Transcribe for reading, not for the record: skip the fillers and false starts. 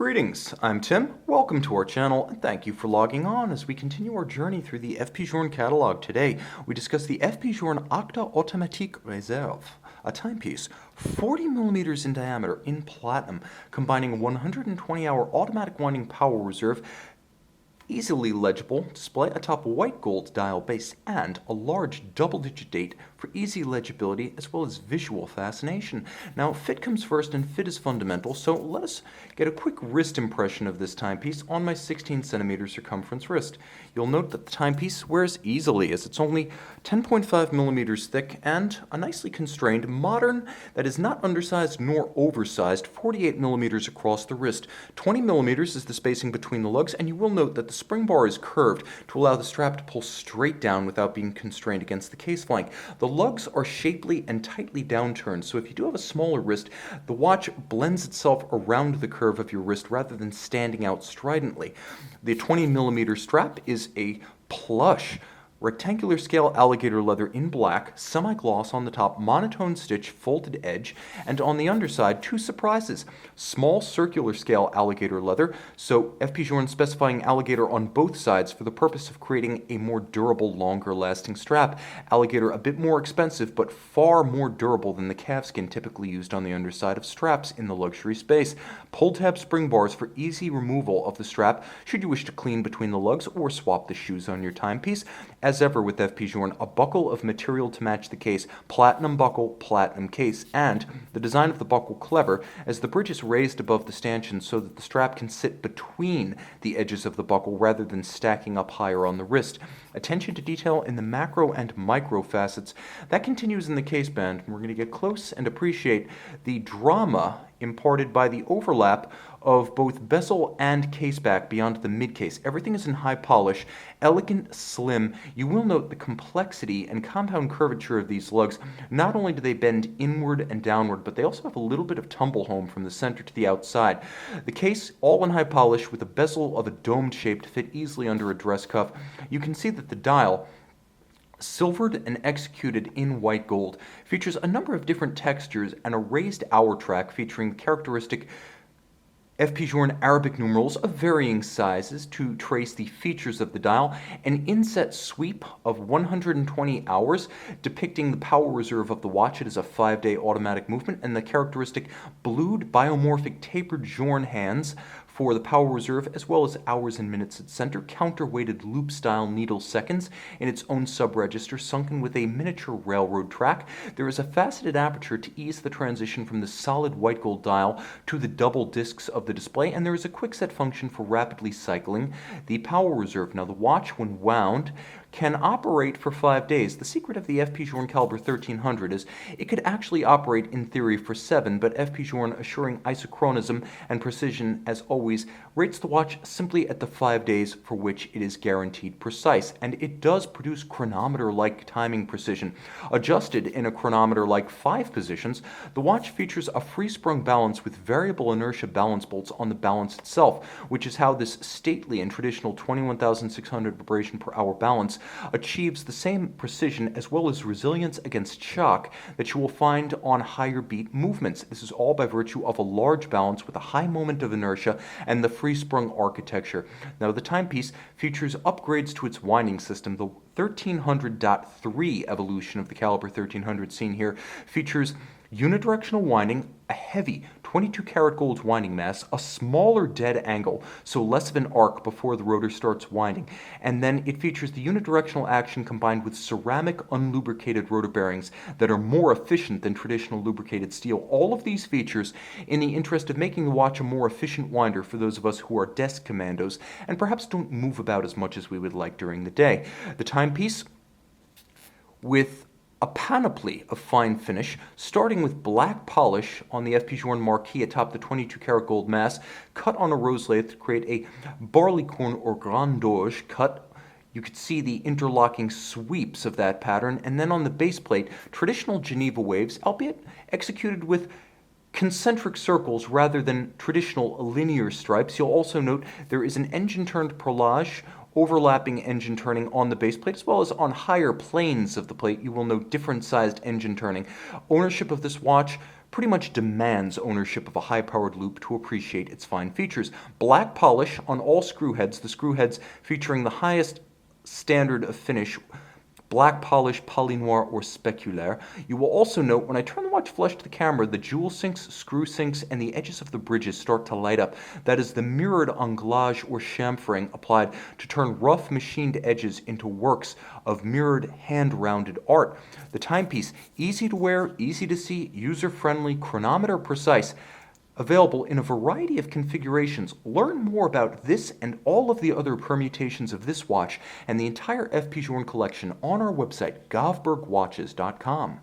Greetings, I'm Tim, welcome to our channel, and thank you for logging on as we continue our journey through the FP Journe catalog. Today, we discuss the FP Journe Octa Automatique Reserve, a timepiece 40 millimeters in diameter in platinum, combining 120-hour automatic winding power reserve, easily legible display atop a white gold dial base, and a large double-digit date for easy legibility as well as visual fascination. Now, fit comes first, and fit is fundamental, so let us get a quick wrist impression of this timepiece on my 16 centimeter circumference wrist. You'll note that the timepiece wears easily, as it's only 10.5 millimeters thick and a nicely constrained, modern, that is not undersized nor oversized, 48 millimeters across the wrist. 20 millimeters is the spacing between the lugs, and you will note that the spring bar is curved to allow the strap to pull straight down without being constrained against the case flank. The lugs are shapely and tightly downturned, so if you do have a smaller wrist, the watch blends itself around the curve of your wrist rather than standing out stridently. The 20 millimeter strap is a plush rectangular scale alligator leather in black, semi-gloss on the top, monotone stitch, folded edge, and on the underside, two surprises. Small circular scale alligator leather, so FP Journe specifying alligator on both sides for the purpose of creating a more durable, longer lasting strap. Alligator a bit more expensive, but far more durable than the calfskin typically used on the underside of straps in the luxury space. Pull tab spring bars for easy removal of the strap should you wish to clean between the lugs or swap the shoes on your timepiece. As ever with FP Journe, a buckle of material to match the case, platinum buckle, platinum case, and the design of the buckle clever, as the bridge is raised above the stanchion so that the strap can sit between the edges of the buckle rather than stacking up higher on the wrist. Attention to detail in the macro and micro facets. That continues in the case band, and we're going to get close and appreciate the drama imparted by the overlap of both bezel and caseback beyond the mid-case. Everything is in high polish, elegant, slim. You will note the complexity and compound curvature of these lugs. Not only do they bend inward and downward, but they also have a little bit of tumble home from the center to the outside. The case, all in high polish with a bezel of a domed shape to fit easily under a dress cuff. You can see that the dial, silvered and executed in white gold, features a number of different textures and a raised hour track featuring characteristic FP Journe Arabic numerals of varying sizes to trace the features of the dial, an inset sweep of 120 hours depicting the power reserve of the watch. It is a 5-day automatic movement, and the characteristic blued biomorphic tapered Journe hands for the power reserve, as well as hours and minutes at center, counterweighted loop-style needle seconds in its own sub-register, sunken with a miniature railroad track. There is a faceted aperture to ease the transition from the solid white gold dial to the double discs of the display, and there is a quick-set function for rapidly cycling the power reserve. Now, the watch, when wound, can operate for 5 days. The secret of the FP Journe Caliber 1300 is it could actually operate in theory for 7, but FP Journe, assuring isochronism and precision as always, rates the watch simply at the 5 days for which it is guaranteed precise, and it does produce chronometer-like timing precision. Adjusted in a chronometer-like 5 positions, the watch features a free-sprung balance with variable inertia balance bolts on the balance itself, which is how this stately and traditional 21,600 vibration per hour balance achieves the same precision as well as resilience against shock that you will find on higher beat movements. This is all by virtue of a large balance with a high moment of inertia and the free-sprung architecture. Now, the timepiece features upgrades to its winding system. The 1300.3 evolution of the Caliber 1300 seen here features unidirectional winding, a heavy 22 karat gold winding mass, a smaller dead angle, so less of an arc before the rotor starts winding, and then it features the unidirectional action combined with ceramic unlubricated rotor bearings that are more efficient than traditional lubricated steel. All of these features in the interest of making the watch a more efficient winder for those of us who are desk commandos and perhaps don't move about as much as we would like during the day. The timepiece, with a panoply of fine finish, starting with black polish on the FP Journe marquee atop the 22 karat gold mass, cut on a rose lathe to create a barleycorn or grand doge cut. You could see the interlocking sweeps of that pattern, and then on the base plate, traditional Geneva waves, albeit executed with concentric circles rather than traditional linear stripes. You'll also note there is an engine-turned perlage overlapping engine turning on the base plate, as well as on higher planes of the plate. You will note different sized engine turning. Ownership of this watch pretty much demands ownership of a high-powered loop to appreciate its fine features. Black polish on all screw heads, the screw heads featuring the highest standard of finish, black polish, poly-noir, or speculaire. You will also note when I turn the watch flush to the camera, the jewel sinks, screw sinks, and the edges of the bridges start to light up. That is the mirrored anglage or chamfering applied to turn rough machined edges into works of mirrored hand-rounded art. The timepiece, easy to wear, easy to see, user-friendly, chronometer precise. Available in a variety of configurations. Learn more about this and all of the other permutations of this watch and the entire FP Journe collection on our website, govbergwatches.com.